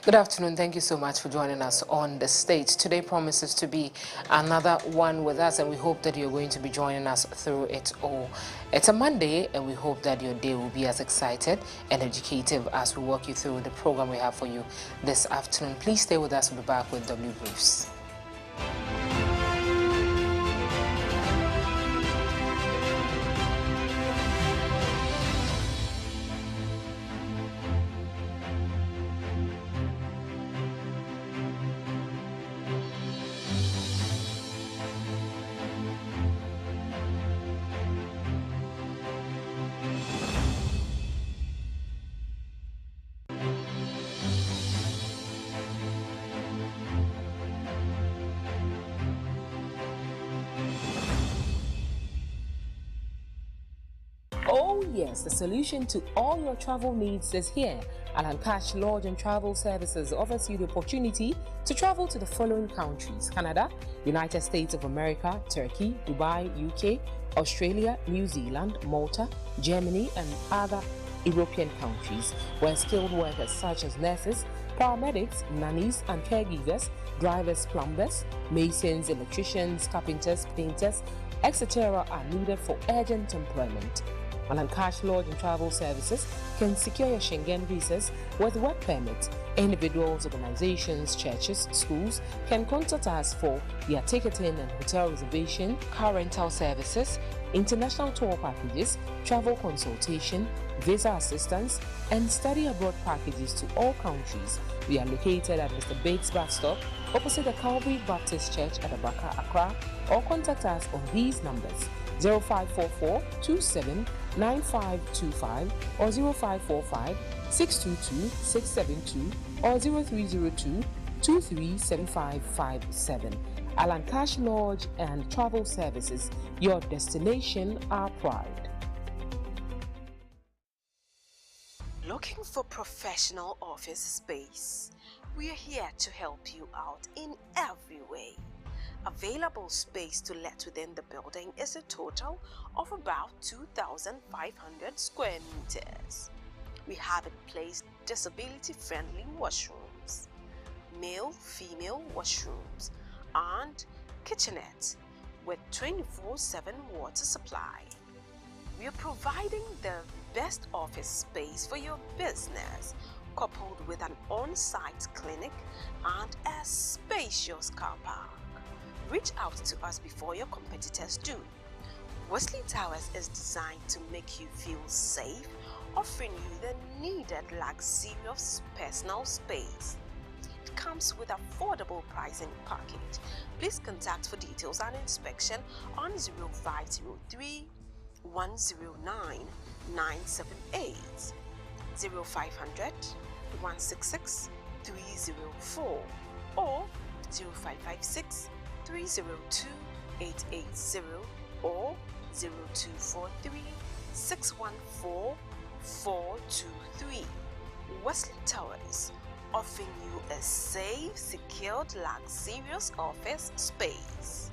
Good afternoon. Thank you so much for joining us on the stage. Today promises to be another one with us, and we hope that you're going to be joining us through it all. It's a Monday, and we hope that your day will be as excited and educative as we walk you through the program we have for you this afternoon. Please stay with us. We'll be back with W Briefs. Oh yes, the solution to all your travel needs is here. 𝐼𝐓𝐕 Lodge and Travel Services offers you the opportunity to travel to the following countries: Canada, United States of America, Turkey, Dubai, UK, Australia, New Zealand, Malta, Germany, and other European countries, where skilled workers such as nurses, paramedics, nannies and caregivers, drivers, plumbers, masons, electricians, carpenters, painters, etc. are needed for urgent employment. 𝐼𝐓𝐕 Lodge and Travel Services can secure your Schengen visas with work permits. Individuals, organizations, churches, schools can contact us for their ticketing and hotel reservation, car rental services, international tour packages, travel consultation, visa assistance, and study abroad packages to all countries. We are located at Mr. Bates Bus Stop, opposite the Calvary Baptist Church at Abaka, Accra, or contact us on these numbers: 0544 27 9525 or 0545 622 672 or 0302 237557. 𝐼𝐓𝐕 Lodge and Travel Services, your destination, our pride. Looking for professional office space? We are here to help you out in every way. Available space to let within the building is a total of about 2,500 square meters. We have in place disability-friendly washrooms, male-female washrooms, and kitchenettes with 24/7 water supply. We are providing the best office space for your business, coupled with an on-site clinic and a spacious car park. Reach out to us before your competitors do. Wesley Towers is designed to make you feel safe, offering you the needed luxurious personal space. It comes with affordable pricing package. Please contact for details and inspection on 0503 109 978, 0500 166 304, or 0556 302 880 or 0243 614 423. Wesley Towers, offering you a safe, secured, luxurious office space.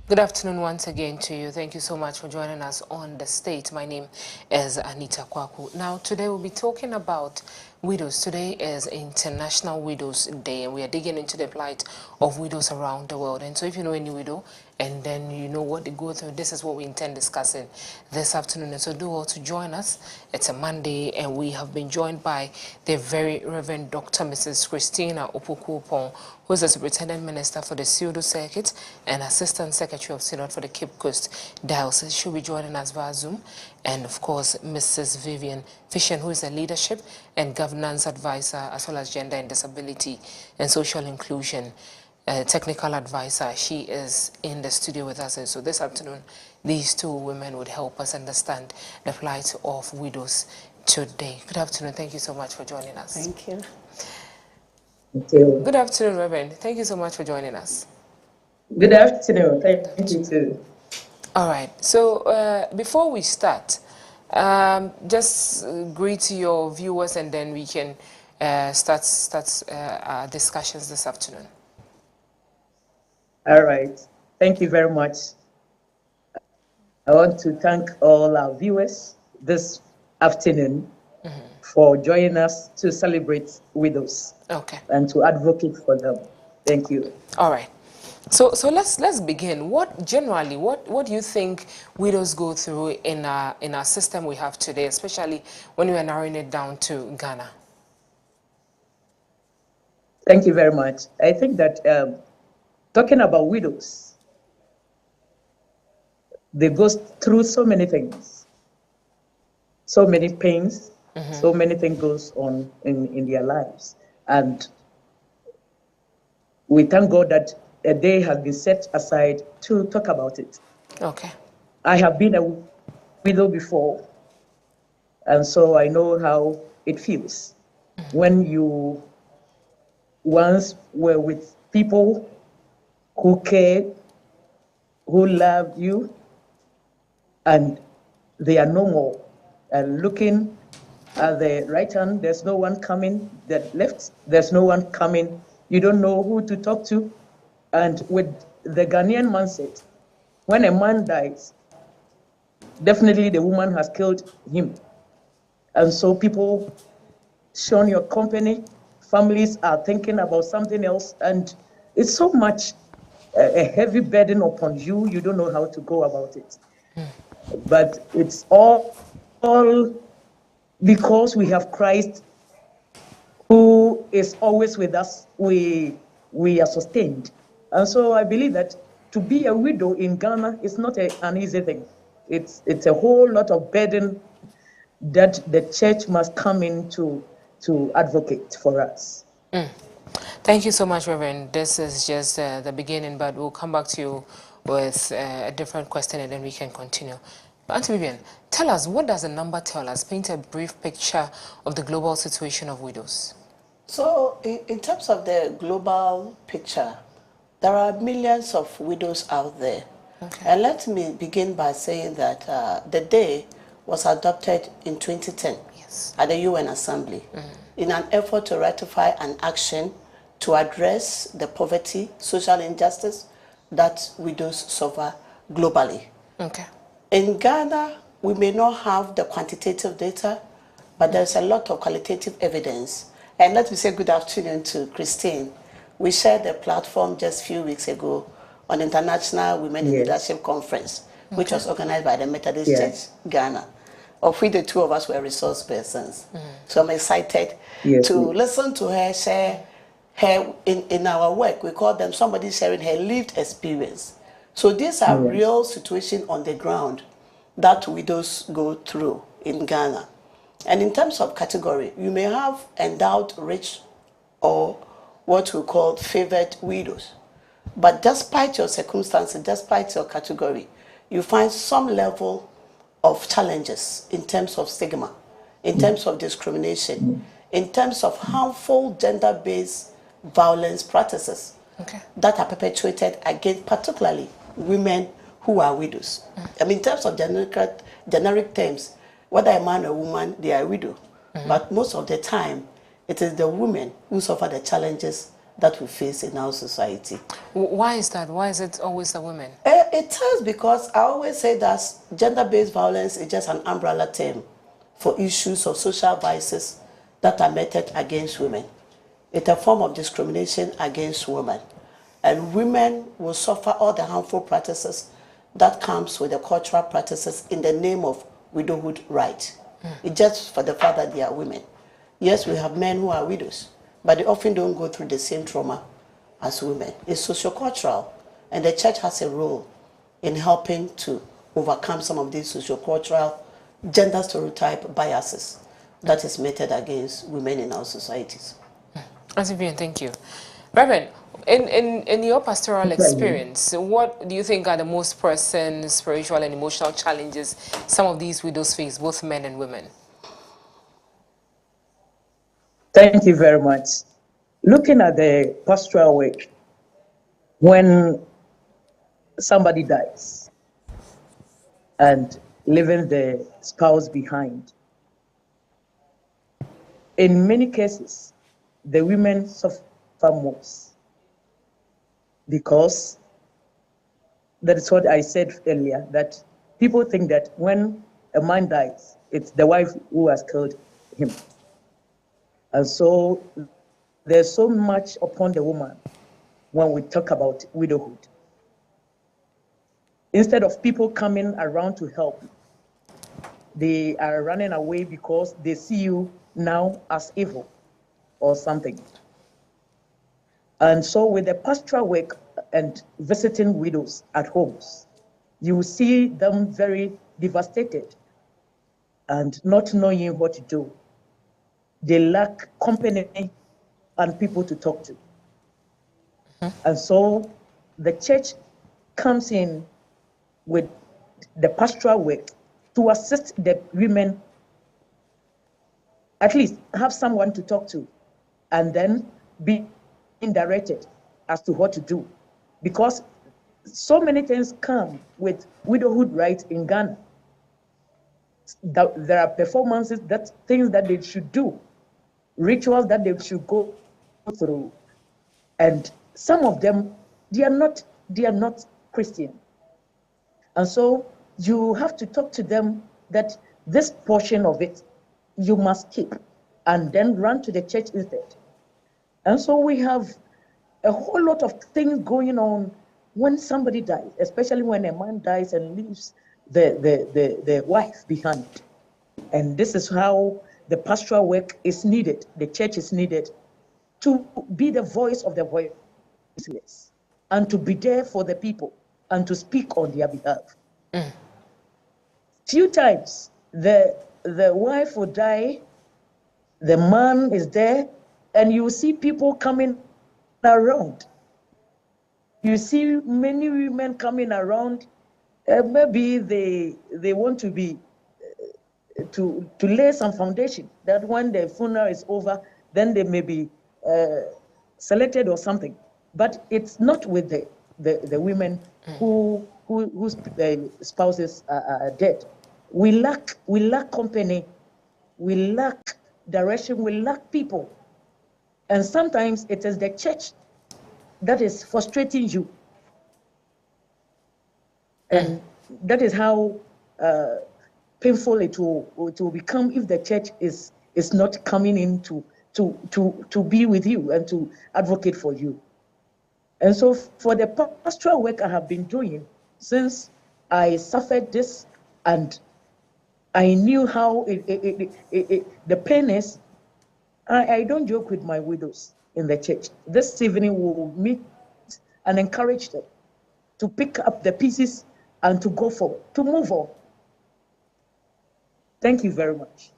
Good afternoon once again to you. Thank you so much for joining us on the stage. My name is Anita Kwaku. Now, today we'll be talking about widows. Today is International Widows Day, and we are digging into the plight of widows around the world. And so if you know any widow and then you know what they go through, this is what we intend discussing this afternoon. And so do all to join us. It's a Monday, and we have been joined by the very Reverend Dr. Mrs. Christina Opoku-Oppong, who is the Superintendent Minister for the Pseudo Circuit and Assistant Secretary of Synod for the Cape Coast Diocese. She'll be joining us via Zoom. And of course, Mrs. Vivian Fishen, who is a Leadership and Governance Advisor, as well as Gender and Disability and Social Inclusion Technical Advisor. She is in the studio with us. And so this afternoon, these two women would help us understand the plight of widows today. Good afternoon. Thank you so much for joining us. Thank you. Thank you. Good afternoon, Reverend. Thank you so much for joining us. Good afternoon. Thank you too. All right. So before we start, just greet your viewers and then we can start our discussions this afternoon. All right. Thank you very much. I want to thank all our viewers this afternoon for joining us to celebrate widows and to advocate for them. Thank you. All right. So let's begin. What do you think widows go through in our system we have today, especially when we are narrowing it down to Ghana? Thank you very much. I think that talking about widows, they go through so many things, so many pains, so many things goes on in their lives, and we thank God that a day has been set aside to talk about it. Okay. I have been a widow before, and so I know how it feels when you once were with people who cared, who loved you, and they are no more. And looking at the right hand, there's no one coming. The left, there's no one coming. You don't know who to talk to. And with the Ghanaian mindset, when a man dies, definitely the woman has killed him. And so people shun your company, families are thinking about something else, and it's so much a heavy burden upon you, you don't know how to go about it. But it's all because we have Christ who is always with us, we are sustained. And so I believe that to be a widow in Ghana is not an easy thing. It's a whole lot of burden that the church must come in to advocate for us. Thank you so much, Reverend. This is just the beginning, but we'll come back to you with a different question and then we can continue. Auntie Vivian, tell us, what does the number tell us? Paint a brief picture of the global situation of widows. So, in terms of the global picture, there are millions of widows out there. Okay. And let me begin by saying that the day was adopted in 2010 at the UN Assembly in an effort to ratify an action to address the poverty, social injustice that widows suffer globally. Okay. In Ghana, we may not have the quantitative data, but there's a lot of qualitative evidence. And let me say good afternoon to Christine. We shared a platform just a few weeks ago on International Women in Leadership Conference, which was organized by the Methodist Church Ghana, of which the two of us were resource persons. So I'm excited to listen to her share her in our work. We call them somebody sharing her lived experience. So these are real situations on the ground that widows go through in Ghana. And in terms of category, you may have endowed rich or what we call favored widows. But despite your circumstances, despite your category, you find some level of challenges in terms of stigma, in terms of discrimination, in terms of harmful gender-based violence practices that are perpetuated against particularly women who are widows. I mean, in terms of generic terms, whether a man or woman, they are a widow. But most of the time, it is the women who suffer the challenges that we face in our society. Why is that? Why is it always the women? It is because I always say that gender-based violence is just an umbrella term for issues of social vices that are meted against women. It's a form of discrimination against women. And women will suffer all the harmful practices that comes with the cultural practices in the name of widowhood right. It's just for the fact that they are women. Yes, we have men who are widows, but they often don't go through the same trauma as women. It's sociocultural, and the church has a role in helping to overcome some of these sociocultural gender stereotype biases that is meted against women in our societies. Thank you. Reverend, in your pastoral experience, what do you think are the most pressing spiritual and emotional challenges some of these widows face, both men and women? Thank you very much. Looking at the pastoral work, when somebody dies, and leaving the spouse behind. In many cases, the women suffer most because that is what I said earlier, that people think that when a man dies, it's the wife who has killed him. And so there's so much upon the woman when we talk about widowhood. Instead of people coming around to help, they are running away because they see you now as evil or something. And so with the pastoral work and visiting widows at homes, you will see them very devastated and not knowing what to do. They lack company and people to talk to. And so the church comes in with the pastoral work to assist the women, at least have someone to talk to, and then be directed as to what to do. Because so many things come with widowhood rights in Ghana. There are performances, things that they should do, rituals that they should go through, and some of them they are not Christian. And so you have to talk to them that this portion of it you must keep, and then run to the church instead. And so we have a whole lot of things going on when somebody dies, especially when a man dies and leaves the wife behind. And this is how the pastoral work is needed. The church is needed to be the voice of the voiceless and to be there for the people and to speak on their behalf. Few times the wife will die, the man is there, and you see people coming around. You see many women coming around. Maybe they want to be to lay some foundation that when the funeral is over, then they may be selected or something. But it's not with the women whose spouses are dead. We lack company, we lack direction, we lack people. And sometimes it is the church that is frustrating you. And that is how painful it will become if the church is not coming in to be with you and to advocate for you. And so for the pastoral work I have been doing since I suffered this, and I knew how the pain is, I don't joke with my widows in the church. This evening we will meet and encourage them to pick up the pieces and to go forward, to move on. Thank you very much.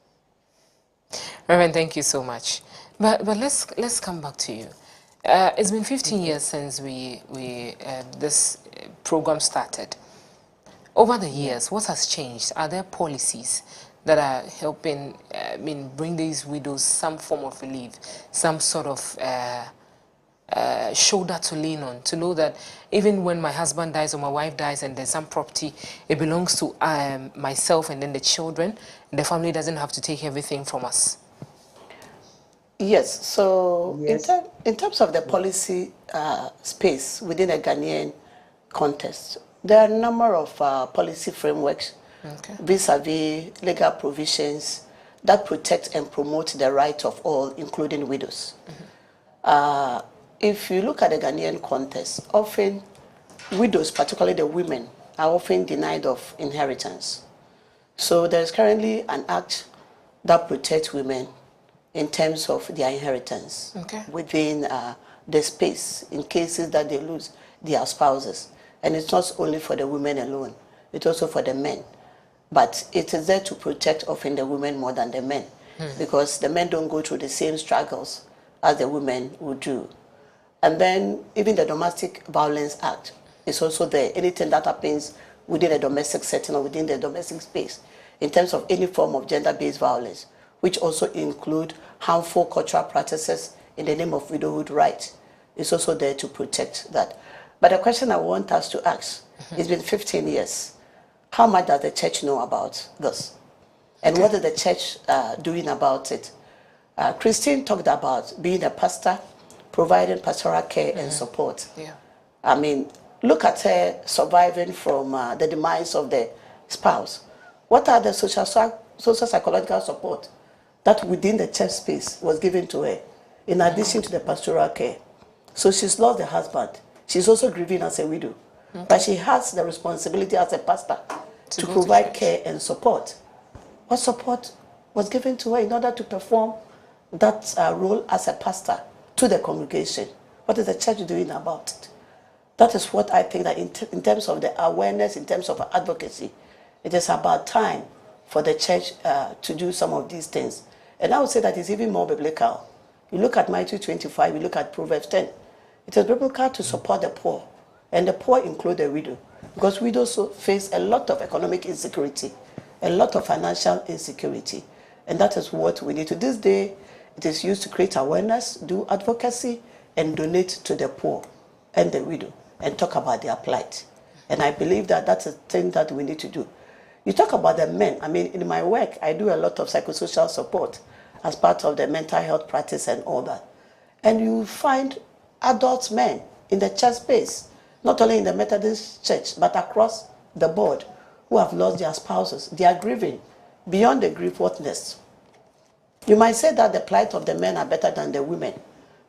Reverend, thank you so much. But let's come back to you. It's been 15 years since this program started. Over the years, what has changed? Are there policies that are helping bring these widows some form of relief, some sort of shoulder to lean on, to know that even when my husband dies or my wife dies and there's some property, it belongs to myself and then the children, and the family doesn't have to take everything from us? Yes, so Yes. In terms of the policy space within a Ghanaian context, there are a number of policy frameworks vis-a-vis legal provisions that protect and promote the right of all, including widows. If you look at the Ghanaian context, often widows, particularly the women, are often denied of inheritance. So there is currently an act that protects women in terms of their inheritance within the space in cases that they lose their spouses. And it's not only for the women alone, it's also for the men. But it is there to protect often the women more than the men, because the men don't go through the same struggles as the women would do. And then even the Domestic Violence Act is also there. Anything that happens within a domestic setting or within the domestic space in terms of any form of gender-based violence, which also include harmful cultural practices in the name of widowhood rights, is also there to protect that. But the question I want us to ask, it's been 15 years. how much does the church know about this? And what is the church doing about it? Christine talked about being a pastor, providing pastoral care and support. Yeah. I mean, look at her surviving from the demise of the spouse. What are the social psychological support that within the church space was given to her, in addition to the pastoral care? So she's lost the husband. She's also grieving as a widow. But she has the responsibility as a pastor to provide care and support. What support was given to her in order to perform that role as a pastor to the congregation? What is the church doing about it? That is what I think that in terms of the awareness, in terms of advocacy, it is about time for the church to do some of these things. And I would say that it's even more biblical. You look at Matthew 25, you look at Proverbs 10. It is biblical to support the poor, and the poor include the widow, because widows face a lot of economic insecurity, a lot of financial insecurity, and that is what we need to. This day, it is used to create awareness, do advocacy, and donate to the poor and the widow, and talk about their plight. And I believe that that's a thing that we need to do. You talk about the men. I mean, in my work, I do a lot of psychosocial support as part of the mental health practice and all that. And you find adult men in the church space, not only in the Methodist church, but across the board, who have lost their spouses. They are grieving beyond the grief witness. You might say that the plight of the men are better than the women,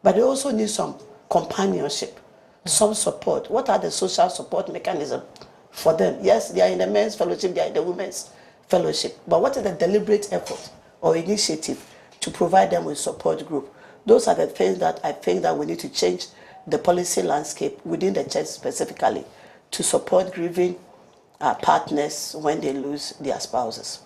but they also need some companionship, some support. What are the social support mechanisms for them? Yes, they are in the men's fellowship, they are in the women's fellowship, but what is the deliberate effort or initiative to provide them with support group? Those are the things that I think that we need to change the policy landscape within the church specifically to support grieving partners when they lose their spouses.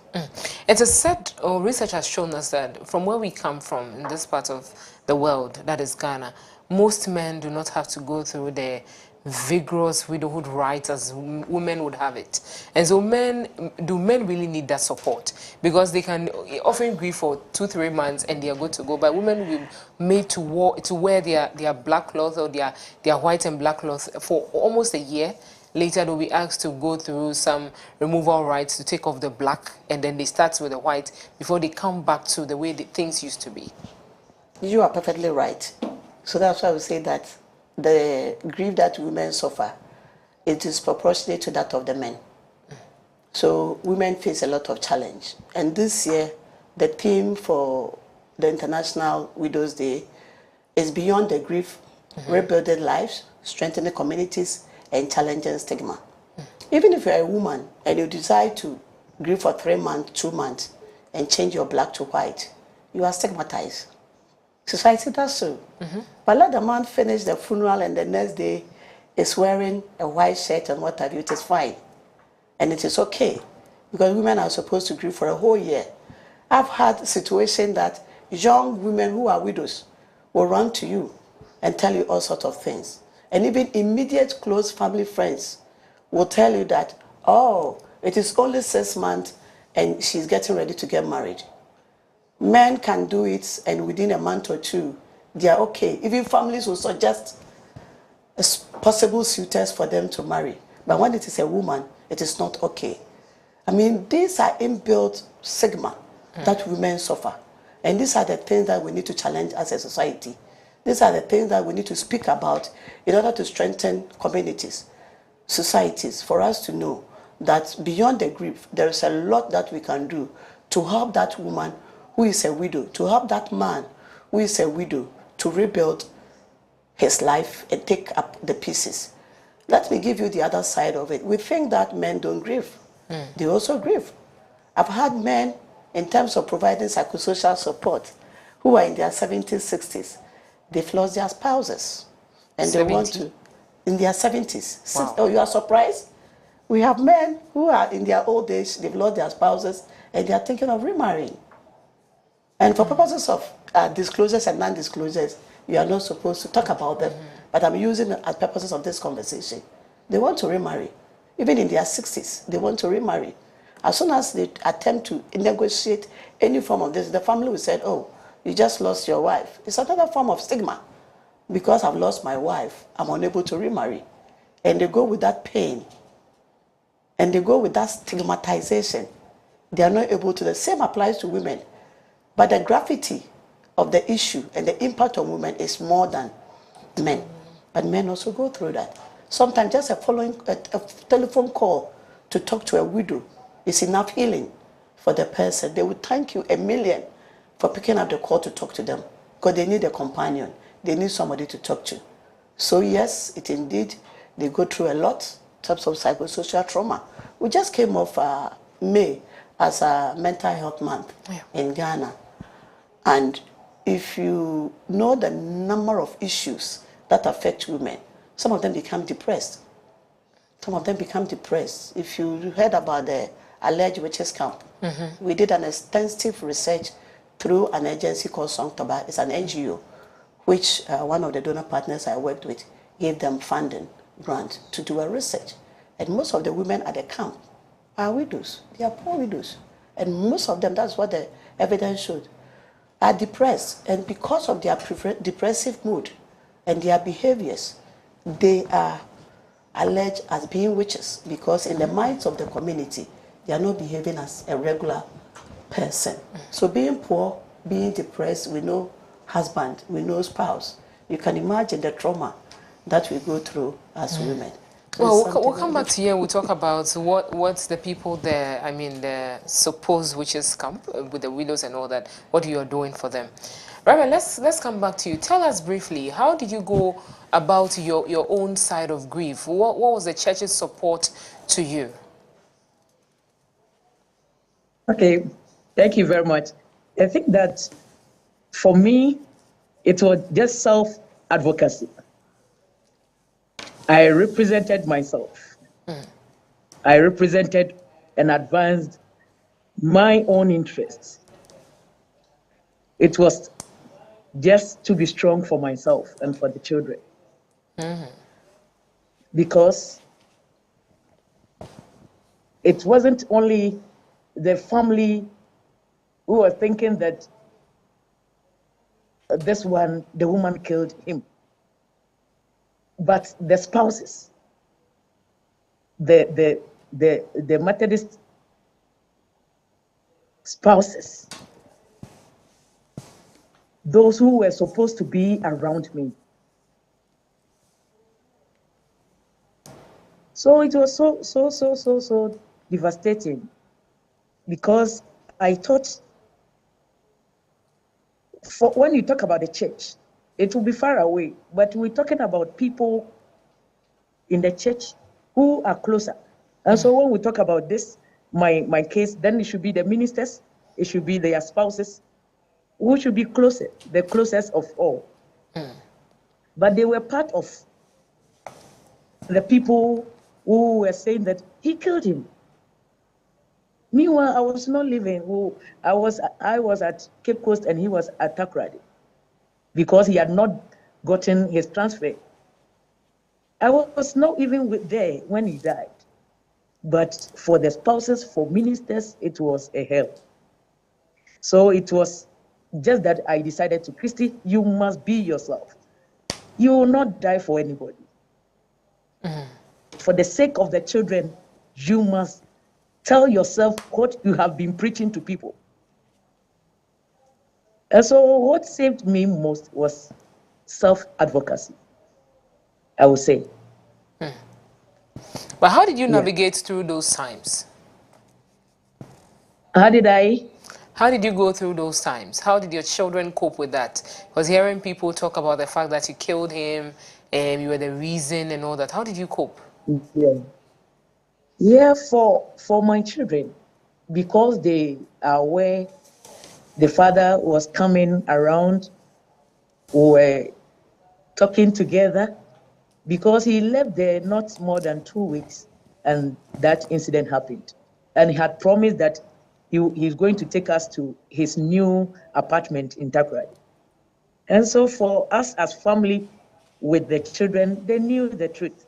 It is said, or research has shown us, that from where we come from in this part of the world, that is Ghana, most men do not have to go through the vigorous widowhood rights as women would have it. And so men really need that support? Because they can often grieve for 2-3 months and they are good to go. But women will be made to wear their black cloth or their white and black cloth for almost a year. Later they'll be asked to go through some removal rites to take off the black, and then they start with the white before they come back to the way things used to be. You are perfectly right. So that's why I would say that the grief that women suffer, it is proportionate to that of the men. So women face a lot of challenge. And this year, the theme for the International Widows' Day is beyond the grief, rebuilding lives, strengthening communities, and challenging stigma. Even if you're a woman and you decide to grieve for 3 months, 2 months, and change your black to white, you are stigmatized. Society does so. But let the man finish the funeral and the next day is wearing a white shirt and what have you, it is fine. And it is okay, because women are supposed to grieve for a whole year. I've had situations that young women who are widows will run to you and tell you all sorts of things. And even immediate close family friends will tell you that, oh, it is only 6 months and she's getting ready to get married. Men can do it, and within a month or two, they are okay. Even families will suggest possible suitors for them to marry. But when it is a woman, it is not okay. I mean, these are inbuilt stigma that women suffer. And these are the things that we need to challenge as a society. These are the things that we need to speak about in order to strengthen communities, societies, for us to know that beyond the grief, there is a lot that we can do to help that woman who is a widow, to help that man who is a widow to rebuild his life and take up the pieces. Let me give you the other side of it. We think that men don't grieve. They also grieve. I've had men, in terms of providing psychosocial support, who are in their 70s, 60s. They've lost their spouses. And 70? they want to, in their 70s. Wow. Oh, you are surprised? We have men who are in their old age, they've lost their spouses, and they are thinking of remarrying. And for purposes of disclosures and non-disclosures, you are not supposed to talk about them, but I'm using it as purposes of this conversation. They want to remarry. Even in their 60s, they want to remarry. As soon as they attempt to negotiate any form of this, the family will say, oh, you just lost your wife. It's another form of stigma. Because I've lost my wife, I'm unable to remarry. And they go with that pain. and they go with that stigmatization. They are not able to. The same applies to women. But the gravity of the issue and the impact on women is more than men. But men also go through that. Sometimes just a telephone call to talk to a widow is enough healing for the person. They would thank you a million for picking up the call to talk to them, because they need a companion. They need somebody to talk to. So yes, it indeed, they go through a lot in terms of psychosocial trauma. We just came off May as a mental health month in Ghana. And if you know the number of issues that affect women, some of them become depressed. Some of them become depressed. If you heard about the alleged witches camp, we did an extensive research through an agency called 𝐼𝐓𝐕. It's an NGO, which one of the donor partners I worked with gave them funding grant to do a research. And most of the women at the camp are widows. They are poor widows. And most of them, that's what the evidence showed, are depressed. And because of their depressive mood and their behaviors, they are alleged as being witches, because in the minds of the community, they are not behaving as a regular person. So being poor, being depressed, we know husband, we know spouse. You can imagine the trauma that we go through as women. Well, we'll come back to you and we'll talk about what's the people there, I mean, the supposed witches camp with the widows and all that, what you are doing for them. Reverend, let's come back to you. Tell us briefly, how did you go about your own side of grief? What was the church's support to you? Okay, thank you very much. I think that for me, it was just self-advocacy. I represented myself. I represented and advanced my own interests. It was just to be strong for myself and for the children. Because it wasn't only the family who were thinking that this one, the woman killed him, but the spouses, the Methodist spouses, those who were supposed to be around me. So it was so devastating, because I thought, when you talk about the church, it will be far away, but we're talking about people in the church who are closer. And so when we talk about this, my case, then it should be the ministers, it should be their spouses, who should be closer, the closest of all. But they were part of the people who were saying that he killed him. Meanwhile, I was not living. I was at Cape Coast and he was at Takoradi, because he had not gotten his transfer. I was not even there when he died. But for the spouses, for ministers, it was a hell. So it was just that I decided to, Christy, you must be yourself. You will not die for anybody. For the sake of the children, you must tell yourself what you have been preaching to people. And so what saved me most was self-advocacy, I would say. But how did you navigate through those times? How did you go through those times? How did your children cope with that? Because hearing people talk about the fact that you killed him and you were the reason and all that, how did you cope? Yeah, for my children, because they are aware the father was coming around, we were talking together, because he left there not more than 2 weeks and that incident happened. And he had promised that he's going to take us to his new apartment in Takoradi. And so for us as family with the children, they knew the truth.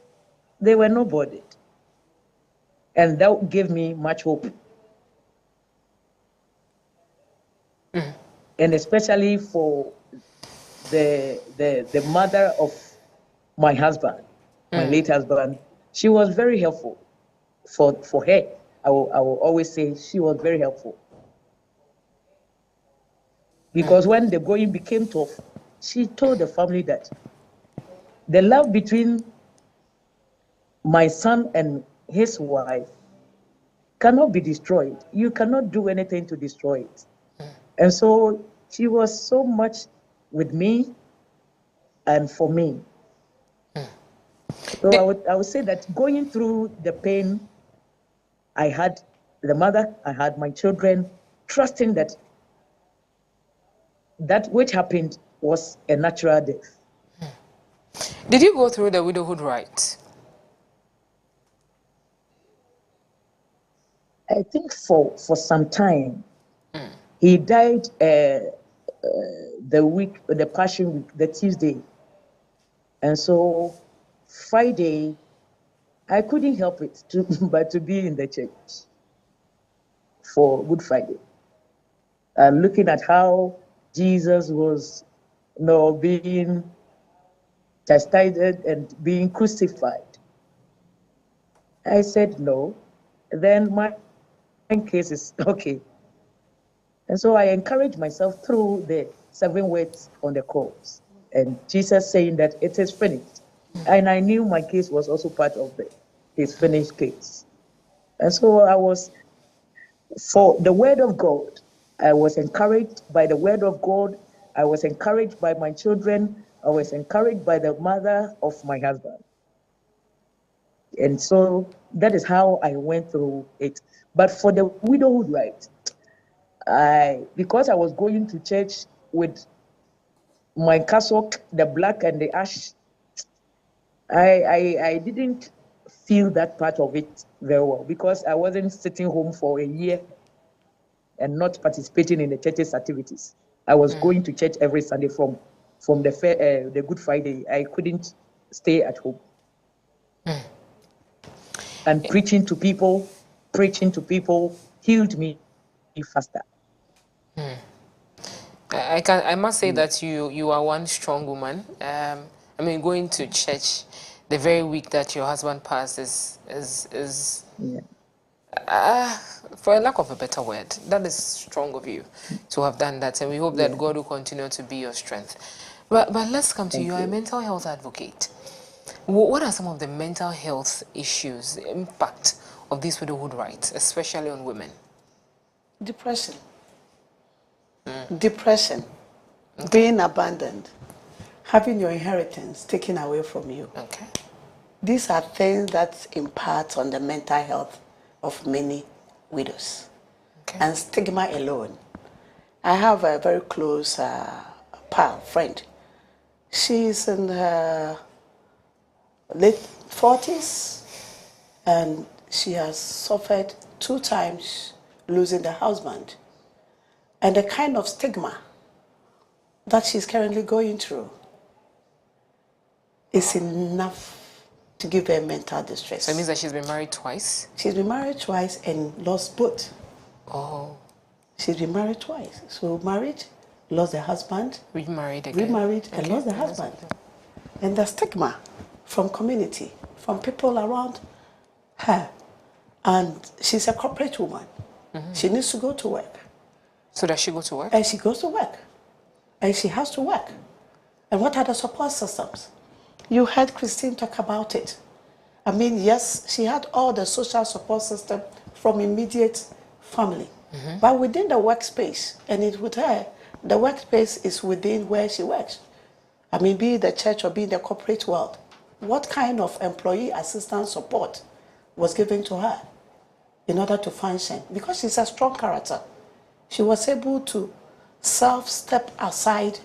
They were not bothered. And that gave me much hope. And especially for the mother of my husband, my late husband, she was very helpful. for her, I will always say she was very helpful. Because when the going became tough, she told the family that the love between my son and his wife cannot be destroyed. You cannot do anything to destroy it. And so she was so much with me and for me. So I would say that going through the pain, I had the mother, I had my children, trusting that that which happened was a natural death. Did you go through the widowhood rites? I think for some time. He died the Passion Week, the Tuesday. And so Friday, I couldn't help it but to be in the church for Good Friday. And looking at how Jesus was being chastised and being crucified. I said no. Then my case is okay. And so I encouraged myself through the 7 words on the cross and Jesus saying that it is finished. And I knew my case was also part of his finished case. And so I was, for the word of God, I was encouraged by the word of God. I was encouraged by my children. I was encouraged by the mother of my husband. And so that is how I went through it. But for the widowhood right, because I was going to church with my cassock, the black and the ash, I didn't feel that part of it very well because I wasn't sitting home for a year and not participating in the church's activities. I was going to church every Sunday from the Good Friday. I couldn't stay at home. And preaching to people healed me faster. I must say that you are one strong woman. I mean, going to church the very week that your husband passed is for a lack of a better word, that is strong of you to have done that, and we hope that God will continue to be your strength. But let's come to you. You are a mental health advocate. What are some of the mental health issues, the impact of these widowhood rights, especially on women? Depression. Depression. Being abandoned. Having your inheritance taken away from you. Okay. These are things that impact on the mental health of many widows. Okay. And stigma alone. I have a very close friend. She's in her late 40s and she has suffered 2 times losing the husband. And the kind of stigma that she's currently going through is enough to give her mental distress. So it means that she's been married twice? She's been married twice and lost both. Oh. She's been married twice. So married, lost the husband. Remarried again. Remarried and lost the husband. And the stigma from community, from people around her. And she's a corporate woman. She needs to go to work. So does she go to work? And she goes to work. And she has to work. And what are the support systems? You heard Christine talk about it. I mean, yes, she had all the social support system from immediate family. But within the workspace, and it's with her, the workspace is within where she works. I mean, be it the church or be in the corporate world. What kind of employee assistance support was given to her in order to function? Because she's a strong character. She was able to step aside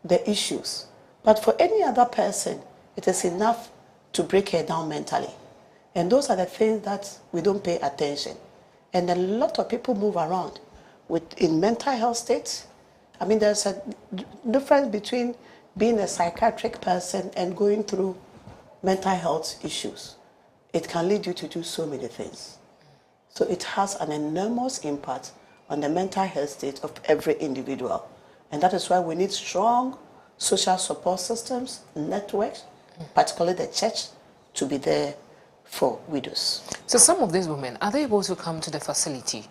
the issues. But for any other person, it is enough to break her down mentally. And those are the things that we don't pay attention. And a lot of people move around in mental health states. I mean, there's a difference between being a psychiatric person and going through mental health issues. It can lead you to do so many things. So it has an enormous impact on the mental health state of every individual. And that is why we need strong social support systems, networks, particularly the church, to be there for widows. So some of these women, are they able to come to the facility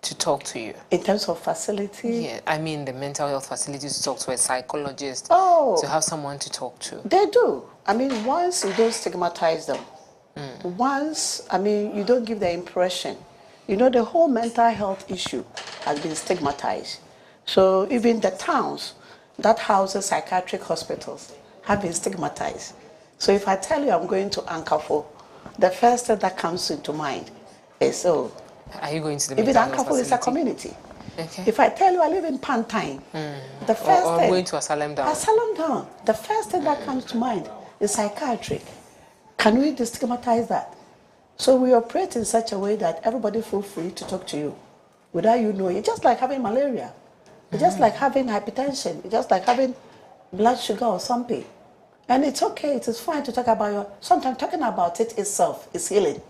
to talk to you? In terms of facility? Yeah, I mean the mental health facility, to talk to a psychologist, Oh, to have someone to talk to. They do. I mean, once you don't stigmatize them, once, I mean, you don't give the impression. You know, the whole mental health issue has been stigmatized. So even the towns that houses psychiatric hospitals have been stigmatized. So if I tell you I'm going to 𝐖𝐓𝐕, the first thing that comes into mind is, oh, are you going to the even mental health 𝐖𝐓𝐕 is a facility? community. Okay. If I tell you I live in Pantine, the first or thing... going to Asylum Down. Asylum Down. The first thing that comes to mind is psychiatric. Can we destigmatize that? So we operate in such a way that everybody feels free to talk to you without you knowing. It's just like having malaria. It's just like having hypertension. It's just like having blood sugar or something. And it's okay. It is fine to talk about your... Sometimes talking about it itself is healing.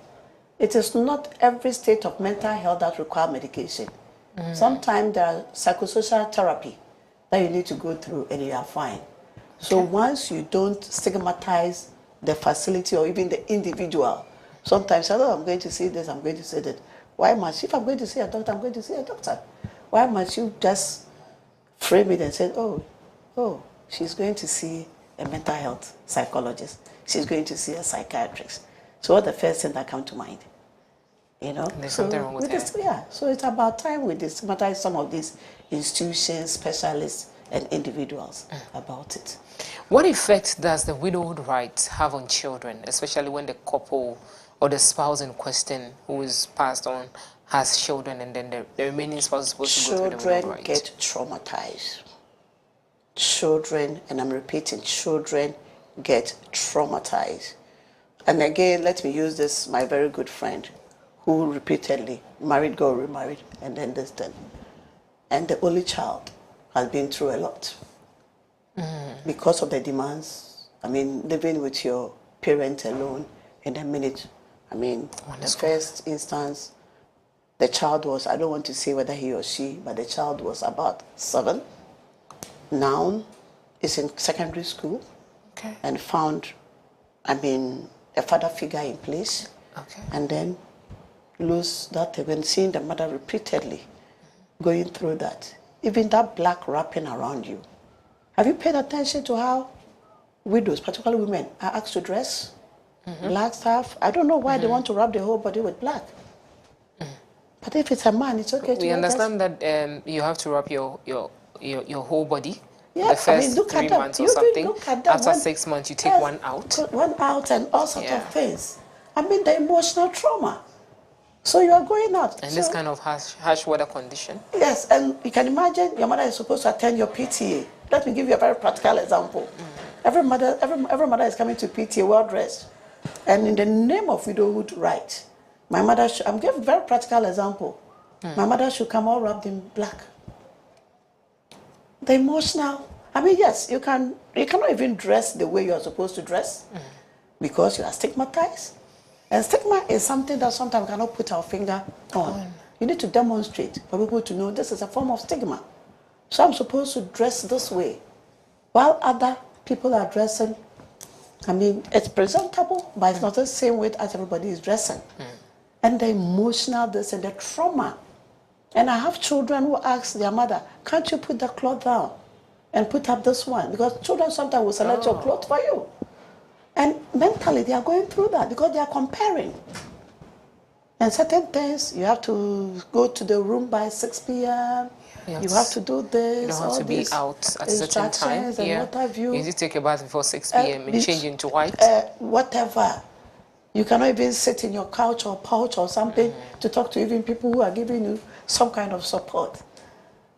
It is not every state of mental health that requires medication. Sometimes there are psychosocial therapy that you need to go through and you are fine. So once you don't stigmatize the facility or even the individual, sometimes, oh, I'm going to see this, I'm going to see that. Why must, if I'm going to see a doctor, I'm going to see a doctor. Why must you just frame it and say, oh, she's going to see a mental health psychologist. She's going to see a psychiatrist. So what's the first thing that comes to mind? You know? There's something wrong with her. Yeah, so it's about time we destigmatize some of these institutions, specialists, and individuals about it. What effect does the widowhood right have on children, especially when the couple or the spouse in question who is passed on has children and then the remaining spouse is supposed to go through the widowhood right? Children get traumatized. Children, and I'm repeating, children get traumatized. And again, let me use this, my very good friend, who repeatedly married, got remarried, and then this, then. And the only child has been through a lot. Because of the demands, I mean, living with your parent alone in a minute. I mean, the first instance, the child was, I don't want to say whether he or she, but the child was about 7. Now is in secondary school and found, I mean, a father figure in place. And then lose that, when seeing the mother repeatedly going through that. Even that black wrapping around you. Have you paid attention to how widows, particularly women, are asked to dress? Black stuff. I don't know why they want to wrap their whole body with black. But if it's a man, it's okay to We understand that you have to wrap your whole body. Yeah, the first look 3 at them. months or something. Look at them. After 6 months, you take one out. One out and all sorts of things. I mean, the emotional trauma. So you are going out. And this kind of harsh weather condition. Yes, and you can imagine your mother is supposed to attend your PTA. Let me give you a very practical example. Every mother is coming to PTA well dressed. And in the name of widowhood right, my mother, I'm giving a very practical example. My mother should come all wrapped in black. The emotional, I mean, yes, you cannot even dress the way you are supposed to dress because you are stigmatized. And stigma is something that sometimes we cannot put our finger on. You need to demonstrate for people to know this is a form of stigma. So I'm supposed to dress this way while other people are dressing. I mean, it's presentable, but it's not the same way as everybody is dressing. And the emotional, this and the trauma. And I have children who ask their mother, can't you put the cloth down and put up this one? Because children sometimes will select your cloth for you. And mentally, they are going through that because they are comparing. And certain things, you have to go to the room by 6 p.m. You have to do this. You don't have to be out at a certain time. And what have you. You need to take a bath before 6 p.m. and change into white. Whatever. You cannot even sit in your couch or pouch or something to talk to even people who are giving you some kind of support.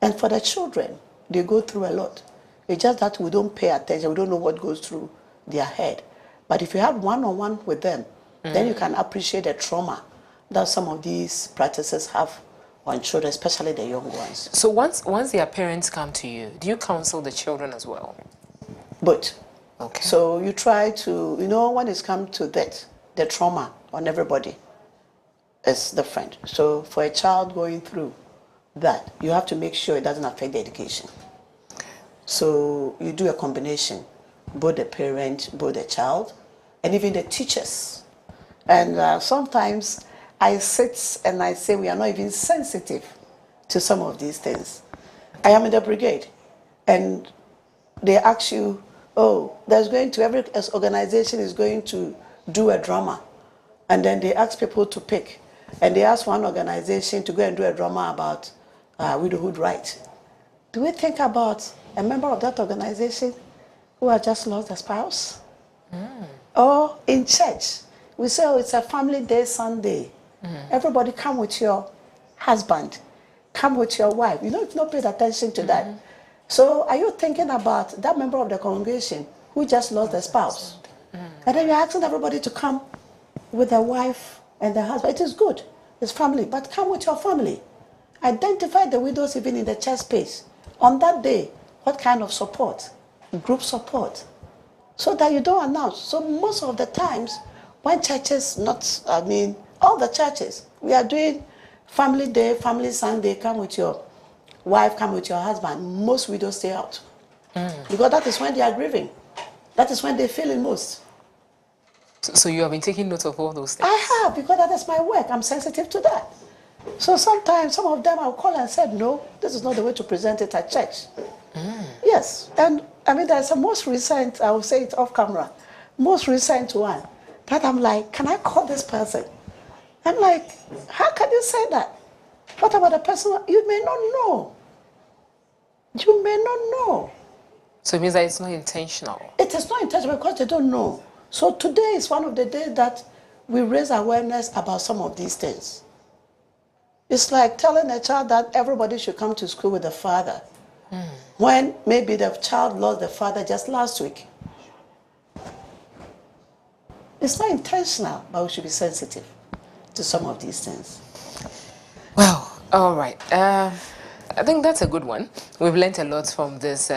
And for the children, they go through a lot. It's just that we don't pay attention. We don't know what goes through their head. But if you have one-on-one with them, then you can appreciate the trauma that some of these practices have on children, especially the young ones. So once their parents come to you, do you counsel the children as well? Both. Okay. So you try to, when it's come to that, the trauma on everybody is different. So for a child going through that, you have to make sure it doesn't affect the education. Okay. So you do a combination, both the parent, both the child, and even the teachers. And sometimes I sit and I say we are not even sensitive to some of these things. I am in the brigade, and they ask you, oh, every organization is going to do a drama. And then they ask people to pick. And they ask one organization to go and do a drama about widowhood rights. Do we think about a member of that organization who has just lost a spouse? Or in church, we say, oh, it's a family day Sunday. Everybody come with your husband. Come with your wife. You know, you've not paid attention to that. So are you thinking about that member of the congregation who just lost a spouse? And then you're asking everybody to come with their wife and their husband. It is good. It's family. But come with your family. Identify the widows even in the church space. On that day, what kind of support? Group support. So that you don't announce. So most of the times, when churches, all the churches, we are doing family day, family Sunday, come with your wife, come with your husband. Most widows stay out. Because that is when they are grieving. That is when they feel it most. So you have been taking note of all those things? I have, because that is my work. I'm sensitive to that. So sometimes some of them I'll call and say, no, this is not the way to present it at church. Yes. And I mean, there's a most recent, I will say it off camera, most recent one that I'm like, can I call this person? I'm like, how can you say that? What about the person? You may not know. You may not know. So it means that it's not intentional. It is not intentional because they don't know. So today is one of the days that we raise awareness about some of these things. It's like telling a child that everybody should come to school with a father. When maybe the child lost the father just last week. It's not intentional, but we should be sensitive to some of these things. Well, all right. I think that's a good one. We've learned a lot from this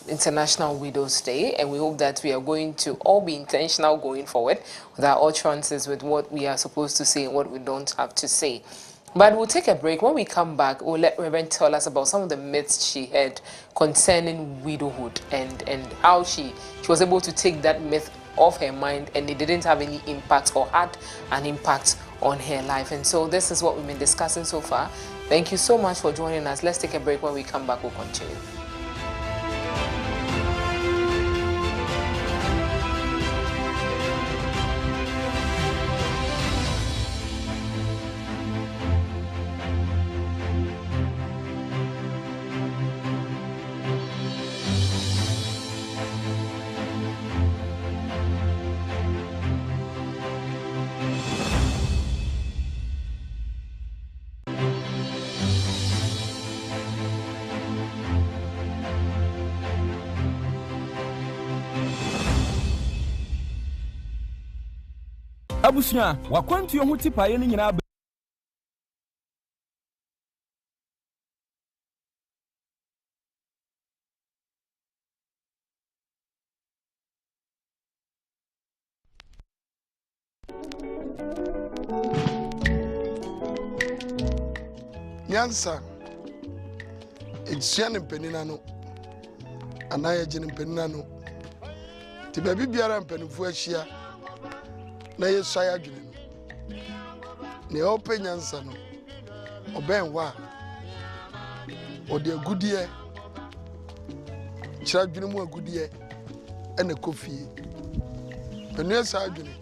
International Widows Day, and we hope that we are going to all be intentional going forward with our utterances, with what we are supposed to say and what we don't have to say. But we'll take a break. When we come back, we'll let Reverend tell us about some of the myths she had concerning widowhood and how she was able to take that myth off her mind, and it didn't have any impact or had an impact on her life. And so this is what we've been discussing so far. Thank you so much for joining us. Let's take a break. When we come back, we'll continue. Abusia, wakwantu yo huti paye ni nyina Nyansa, ejia ne mpanina no, anaye gye ne mpanina no. Ti baabi biara mpanifo ahia na yesua ya dwene no. Ne ope nyansa no, oben wa. Ode agudie. Kira dwene mu agudie ene kofie. Panu esa adwene.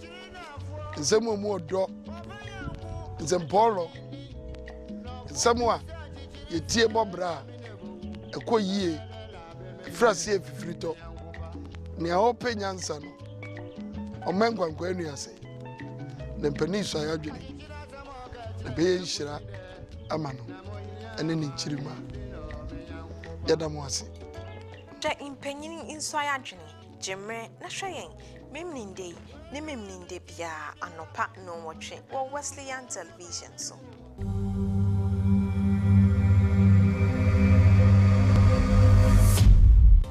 Nsemu mu odo. Nsempolo. Nsemu a yetie bobra ekoyie frase efifrito. Ne ope nyansa no. Omengwankwa enu ase. Ne mpani so ayadwene. Ne be nhira ama no. Ene ni nchirima. Yada mo ase. Da impanyini inso ayadwene. Jemre na hweyen. Memninde, ne memninde bia anopa no wotwe. Wo Wesleyan television so.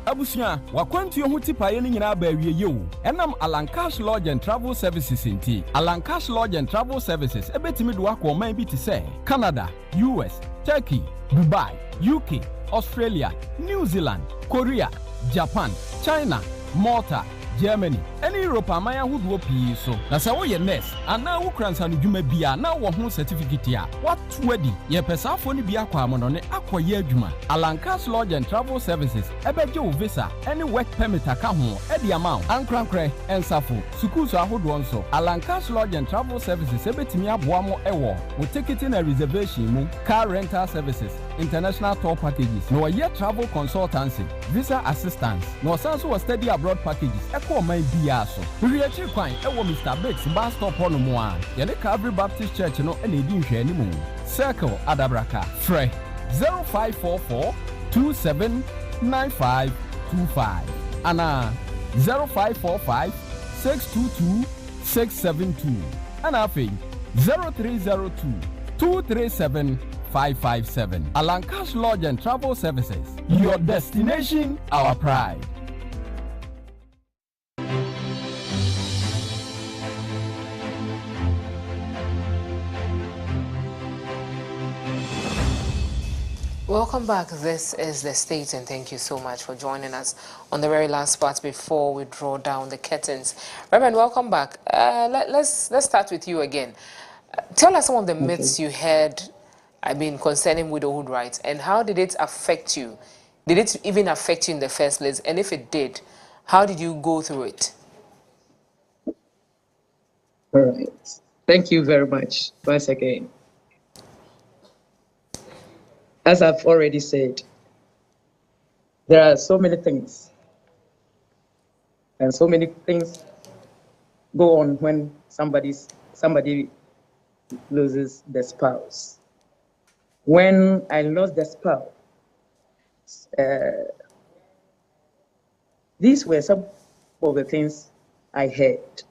Abusia, wakwantu yo huti paye ni nyina ba awie ye wo. Enam Alancash Lodge and Travel Services inti. Alancash Lodge and Travel Services ebetimi do akọ man bi ti say Canada, US, Turkey, Dubai, UK, Australia, New Zealand, Korea, Japan, China, Malta, Germany, Any Europe amaya hudu opi so. Na se wo ye nurse, ana wo kransa no dwuma bia na wo ho certificate a. What wedi ye pesa afo ni bia kwa amono ne akoye adwuma. Alankas Lodge and Travel Services ebeje wo visa any work permit aka ho e di amount. Ankrankre ensafo suku so ahodo nso. Alankas Lodge and Travel Services ebetimi aboa mo ewo wo ticketing and reservation mu, car rental services, international tour packages, no ye travel consultancy, visa assistance, no sanso was study abroad packages. Eko man bia so. We reachi kwan ewo Mr. Biggs bus stop on mo a. Ye ne Calvary Baptist Church no e na edi nhwe ni mu. Circle Adabraka. Fre 0544 279525. Ana 0545 622 672. Ana afi 0302 237 557. Alankas Lodge and Travel Services. Your destination, our pride. Welcome back. This is The State, and thank you so much for joining us on the very last part before we draw down the curtains. Reverend, welcome back. Let's start with you again. Tell us some of the myths you heard, concerning widowhood rights, and how did it affect you? Did it even affect you in the first place? And if it did, how did you go through it? All right. Thank you very much once again. As I've already said, there are so many things, and so many things go on when somebody loses the spouse. When I lost the spouse, these were some of the things I heard.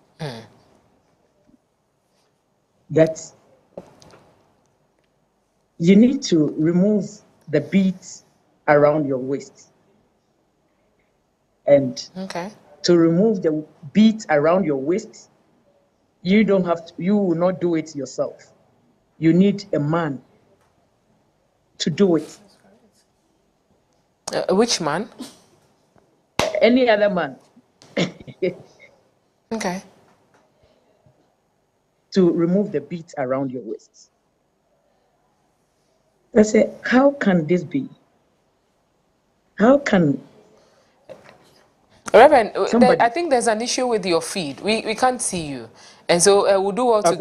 That you need to remove the beads around your waist. And to remove the beads around your waist, you will not do it yourself. You need a man to do it. Which man? Any other man. Okay. To remove the beads around your waist. I said, how can this be? How can Reverend, I think there's an issue with your feed. We can't see you, and so we'll do well to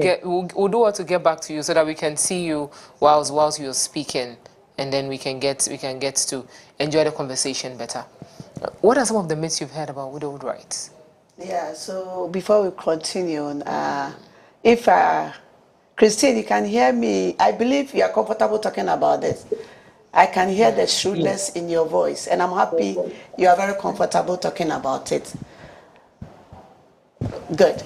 get back to you so that we can see you whilst you're speaking, and then we can get to enjoy the conversation better. What are some of the myths you've heard about widowhood rights? Yeah. So before we continue, if Christine, you can hear me. I believe you are comfortable talking about this. I can hear the shrewdness in your voice, and I'm happy you are very comfortable talking about it. Good.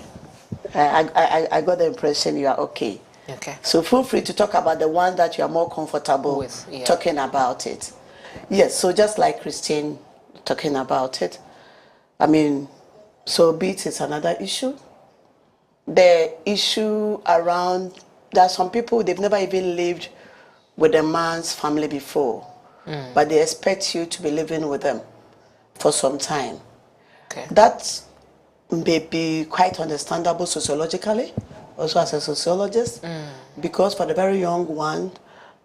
I got the impression you are okay. Okay. So feel free to talk about the one that you are more comfortable with, talking about it. Yes, so just like Christine talking about it. So beat is another issue. The issue around that some people, they've never even lived with a man's family before, but they expect you to be living with them for some time. Okay. That may be quite understandable sociologically, also as a sociologist, because for the very young one,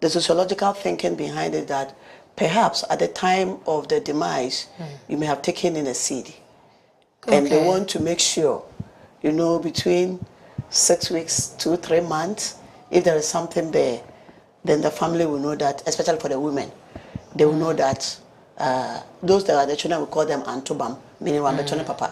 the sociological thinking behind it that perhaps at the time of the demise, you may have taken in a seed. And they want to make sure, between 6 weeks to 3 months, if there is something there, then the family will know that, especially for the women, they will know that those that are the children, we call them antobam, meaning Wambetone Papa.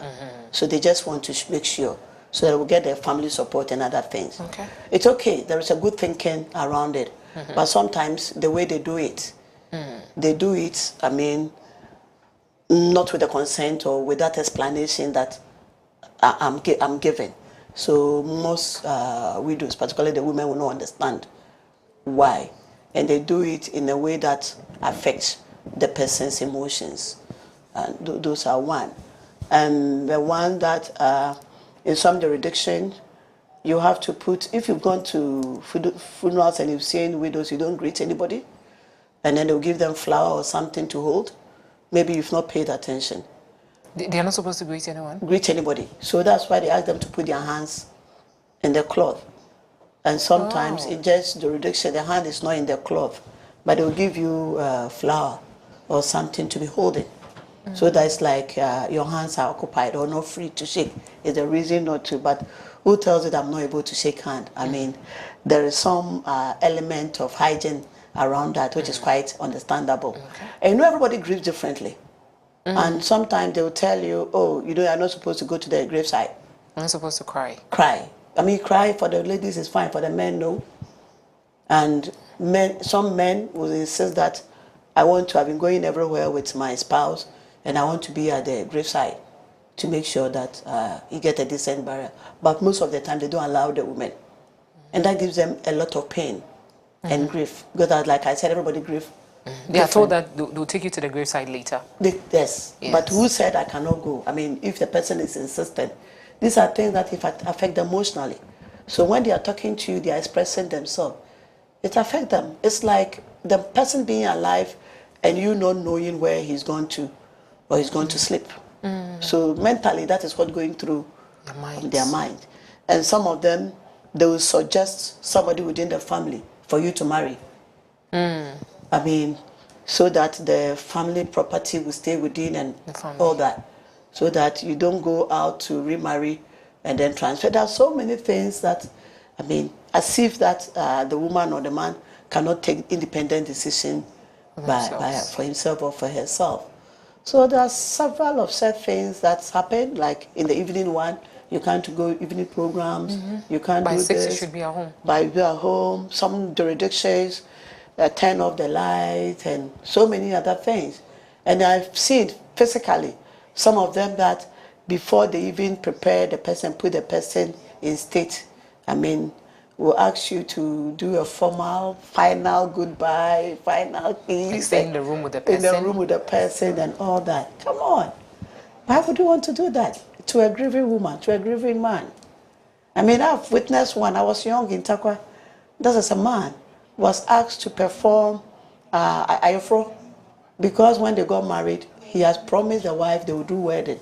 So they just want to make sure, so that we'll get their family support and other things. Okay. It's okay, there is a good thinking around it, but sometimes the way they do it, not with the consent or with that explanation that I'm giving. So most widows, particularly the women, will not understand why. And they do it in a way that affects the person's emotions. And those are one. And the one that in some jurisdiction, you have to put, if you've gone to funerals and you've seen widows, you don't greet anybody, and then they'll give them flower or something to hold. Maybe you've not paid attention. They are not supposed to greet anyone? Greet anybody. So that's why they ask them to put their hands in the cloth. And sometimes it just jurisdiction, the hand is not in the cloth, but they'll give you flour or something to be holding. So that's like your hands are occupied or not free to shake. Is the reason not to. But who tells you that I'm not able to shake hand? I mean, there is some element of hygiene around that, which is quite understandable. And you know, everybody grieves differently. And sometimes they will tell you, oh, you know, you're not supposed to go to the graveside. I'm not supposed to cry. Cry. I mean, cry for the ladies is fine, for the men, no. And some men will insist that I want to have been going everywhere with my spouse and I want to be at the graveside to make sure that you get a decent burial. But most of the time, they don't allow the women. And that gives them a lot of pain and grief. Because like I said, everybody grief. They are told that they'll take you to the graveside later. Yes, but who said I cannot go? I mean, if the person is insistent, these are things that affect them emotionally. So when they are talking to you, they are expressing themselves. It affects them. It's like the person being alive and you not knowing where he's going to or he's going to sleep. So mentally, that is what's going through their mind. And some of them, they will suggest somebody within the family for you to marry. I mean, so that the family property will stay within and all that. So that you don't go out to remarry and then transfer. There are so many things that, I mean, as if that the woman or the man cannot take independent decision for himself or for herself. So there are several of such things that's happened, like in the evening one, you can't go evening programs, you can't do this. By 6 you should be at home. By you at home, some jurisdictions turn off the light and so many other things. And I've seen physically some of them that before they even prepare the person, put the person in state, I mean, will ask you to do a formal, final goodbye, final kiss. Stay in the room with the person. In the room with the person and all that. Come on. Why would you want to do that to a grieving woman, to a grieving man? I mean, I've witnessed one. I was young in Takwa. This is a man was asked to perform 𝐖𝐓𝐕 because when they got married, he has promised the wife they would do wedding,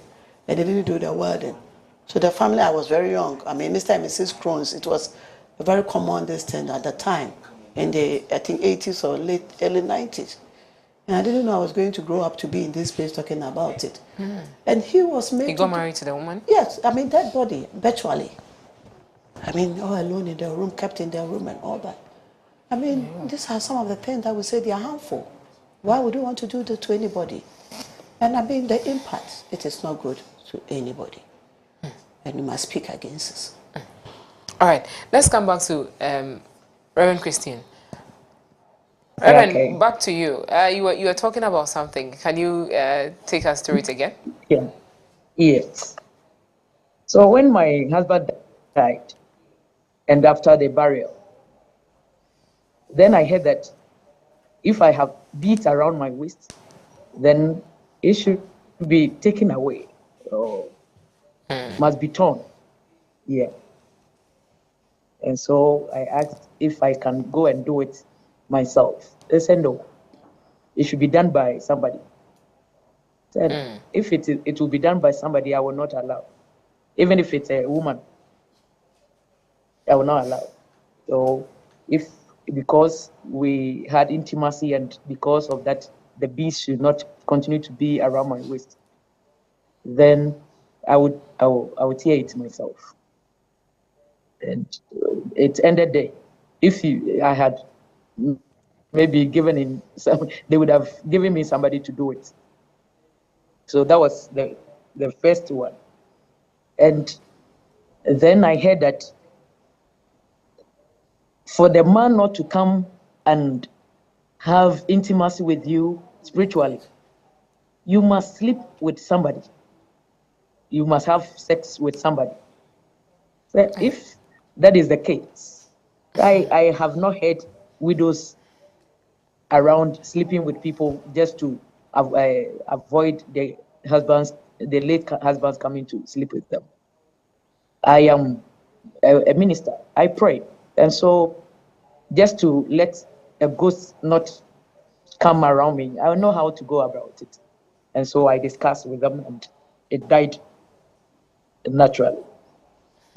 and they didn't do the wedding. So the family, I was very young. I mean, Mr. and Mrs. Crohn's, it was a very common thing at the time, in the, I think, 80s or early 90s. And I didn't know I was going to grow up to be in this place talking about it. And he was made. He got married to the woman? Yes, I mean, dead body, virtually. I mean, all alone in their room, kept in their room and all that. I mean, these are some of the things that we say they are harmful. Why would you want to do that to anybody? And I mean, the impact, it is not good to anybody. And you must speak against this. All right, let's come back to Reverend Christine. Reverend, back to you. You were talking about something. Can you take us through it again? Yeah. Yes. So when my husband died, and after the burial, then I heard that if I have beads around my waist, then it should be taken away. So must be torn. Yeah. And so I asked if I can go and do it myself. They said no. It should be done by somebody. Said if it will be done by somebody, I will not allow. Even if it's a woman, I will not allow. So because we had intimacy and because of that, the beast should not continue to be around my waist, then I would tear it myself. And it ended there. If I had maybe given him some, they would have given me somebody to do it. So that was the first one. And then I heard that for the man not to come and have intimacy with you spiritually, you must sleep with somebody. You must have sex with somebody. So if that is the case, I have not heard widows around sleeping with people just to avoid the late husbands coming to sleep with them. I am a minister. I pray. And so just to let a ghost not come around me, I know how to go about it. And so I discussed with them, and it died naturally.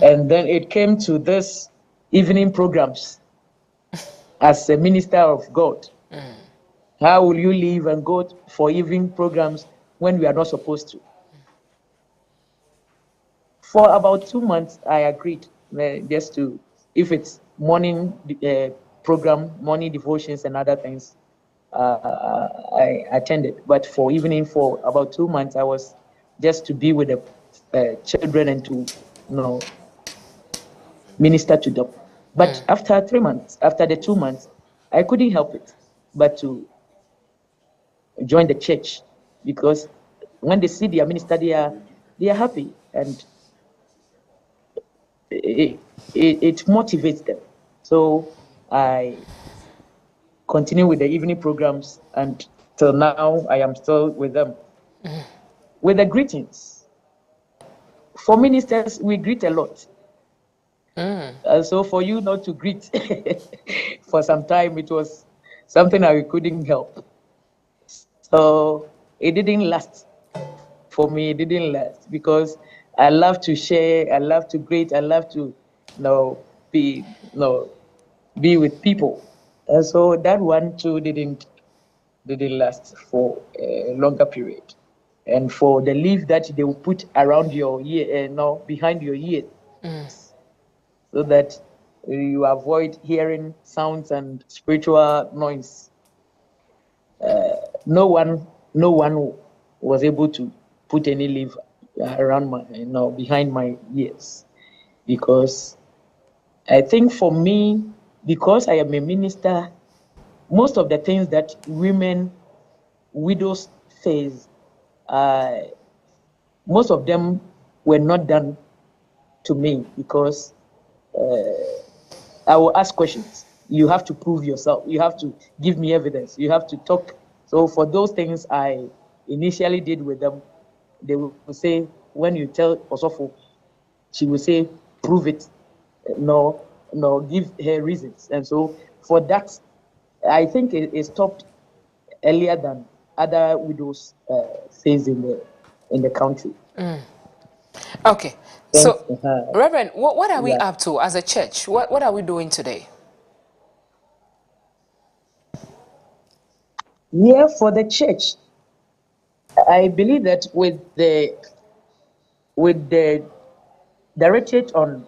And then it came to this evening programs as a minister of God. How will you leave and go for evening programs when we are not supposed to? For about 2 months, I agreed just to, if it's morning program, morning devotions and other things, I attended. But for evening, for about 2 months, I was just to be with the children and to, minister to them. But after 3 months, after the 2 months, I couldn't help it but to join the church, because when they see their minister, they are happy, and it motivates them. So I continue with the evening programs, and till now I am still with them. With the greetings, for ministers, we greet a lot. So for you not to greet for some time, it was something I couldn't help. So it didn't last. For me, it didn't last, because I love to share, I love to greet, I love to be with people. And so that one too didn't last for a longer period. And for the leaf that they will put around your ear, behind your ear, so that you avoid hearing sounds and spiritual noise. No one was able to put any leaf around my, behind my ears, because I think for me, because I am a minister, most of the things that widows face, most of them were not done to me, because I will ask questions. You have to prove yourself. You have to give me evidence. You have to talk. So for those things I initially did with them, they will say, when you tell Osofo, she will say, prove it. No, give her reasons. And so for that, I think it stopped earlier than other widows face in the country. Okay. So, Reverend, what are we up to as a church? What are we doing today? Yeah, for the church, I believe that with the Directorate on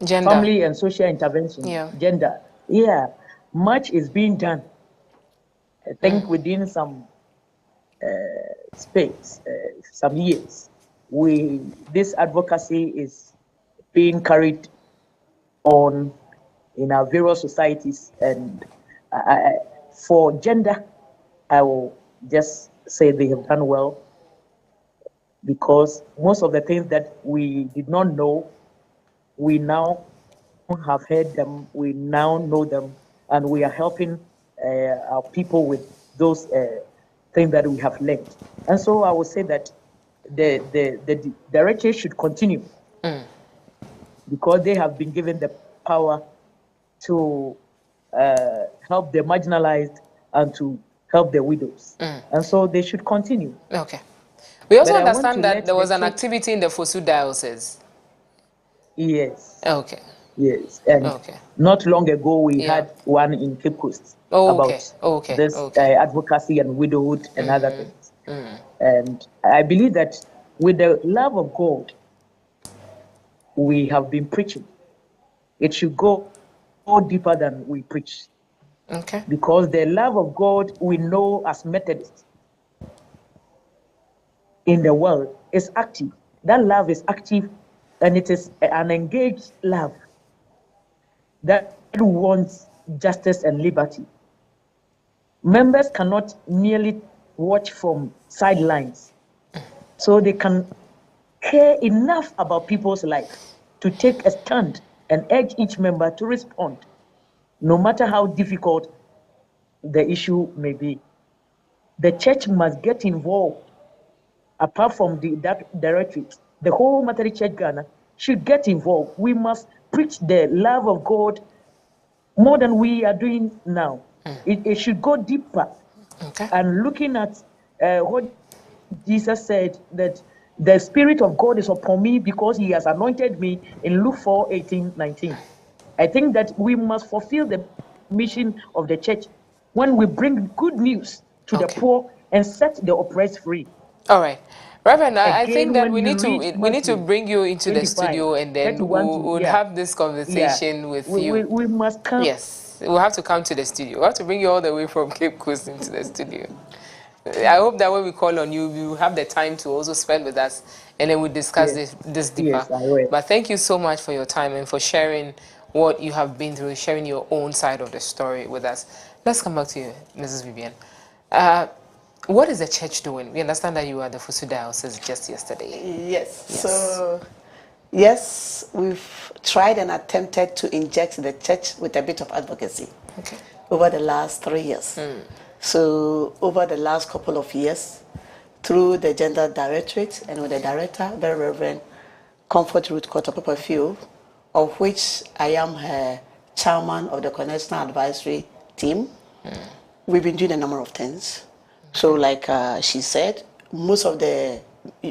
Gender. Family and Social Intervention, gender, much is being done. I think within some space, some years, this advocacy is being carried on in our various societies. And for gender, I will just say they have done well, because most of the things that we did not know, we now have heard them, we now know them, and we are helping our people with those things that we have learned. And so I would say that the director should continue, because they have been given the power to help the marginalized and to help the widows. And so they should continue. Okay. We also understand that there was an activity in the Fosu diocese. Yes. Okay. Yes. And not long ago, we had one in Cape Coast about this advocacy and widowhood and other things. And I believe that with the love of God, we have been preaching. It should go deeper than we preach. Okay. Because the love of God we know as Methodists in the world is active. That love is active, and it is an engaged love that wants justice and liberty. Members cannot merely watch from sidelines, so they can care enough about people's life to take a stand and urge each member to respond, no matter how difficult the issue may be. The church must get involved. Apart from that directorate, the whole Methodist Church Ghana should get involved. We must preach the love of God more than we are doing now. It should go deeper. And looking at what Jesus said that the Spirit of God is upon me because he has anointed me in Luke 4:18-19. I think that we must fulfill the mission of the church when we bring good news to the poor and set the oppressed free. All right. Reverend, I think Again, that when we you need to read we need to Matthew bring you into the 25, studio, and then 31 to, we'll have this conversation with you. We must come. Yes, we'll have to come to the studio. We'll have to bring you all the way from Cape Coast into the studio. I hope that when we call on you, you have the time to also spend with us, and then we'll discuss this deeper. Yes, I will. But thank you so much for your time and for sharing what you have been through, sharing your own side of the story with us. Let's come back to you, Mrs. Vivian. What is the church doing? We understand that you were at the Fusu diocese just yesterday. Yes. So, yes, we've tried and attempted to inject the church with a bit of advocacy over the last 3 years. So, over the last couple of years, through the Gender Directorate and with the director, the Reverend Comfort Ruth Kotopopafiu, of which I am her chairman of the Congressional Advisory Team, we've been doing a number of things. So like she said, most of the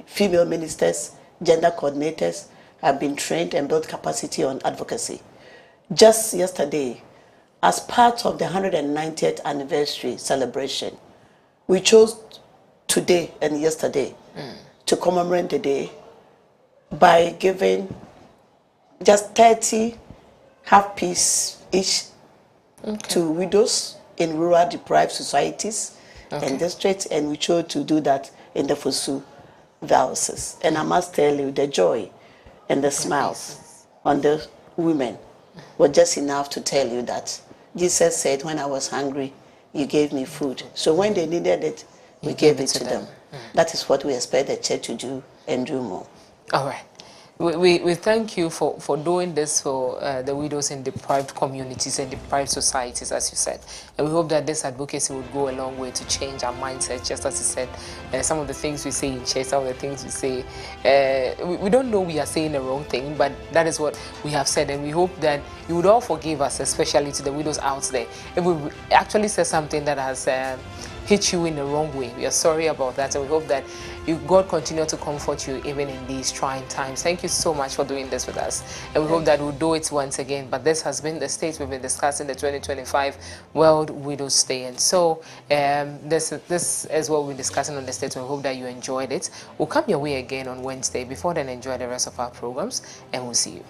female ministers, gender coordinators have been trained and built capacity on advocacy. Just yesterday, as part of the 190th anniversary celebration, we chose today and yesterday to commemorate the day by giving just 30 half-piece each to widows in rural deprived societies and districts, and we chose to do that in the Fusu diocese. And I must tell you, the joy and the smiles on the women were just enough to tell you that Jesus said, when I was hungry, you gave me food. So when they needed it, we gave it to them. That is what we expect the church to do and do more. All right. We thank you for doing this for the widows in deprived communities and deprived societies, as you said. And we hope that this advocacy will go a long way to change our mindset, just as you said. Some of the things we say in church, some of the things we say, we don't know we are saying the wrong thing, but that is what we have said. And we hope that you would all forgive us, especially to the widows out there. If we actually said something that has hit you in the wrong way, we are sorry about that, and we hope that God continue to comfort you even in these trying times. Thank you so much for doing this with us, and we hope that we'll do it once again. But this has been the state we've been discussing, the 2025 World Widows Day, and so this is what we're discussing on the state. We hope that you enjoyed it. We'll come your way again on Wednesday. Before then, enjoy the rest of our programs, and we'll see you.